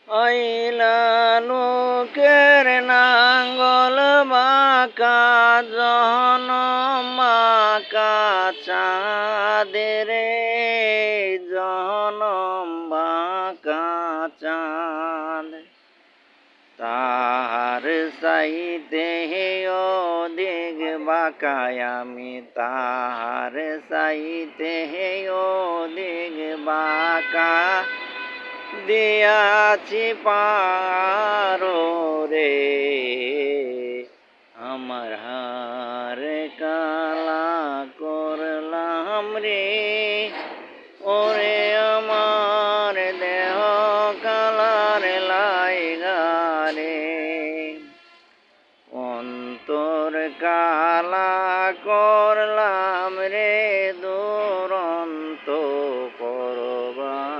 আইলা লোকের নাঙ্গল বাঁকা জনম বাঁকা চাঁদের জনম বাঁকা চাঁদ তাহার চাইতে অধিক বাঁকায় আমি তাহার চাইতে অধিক বাঁকা দিয়াছি পারো রে আমার হার কালা করলাম রে ওরে আমার দেহ কালার লাইগারে অন্তর কালা করলাম রে দুরন্ত পরবাসী।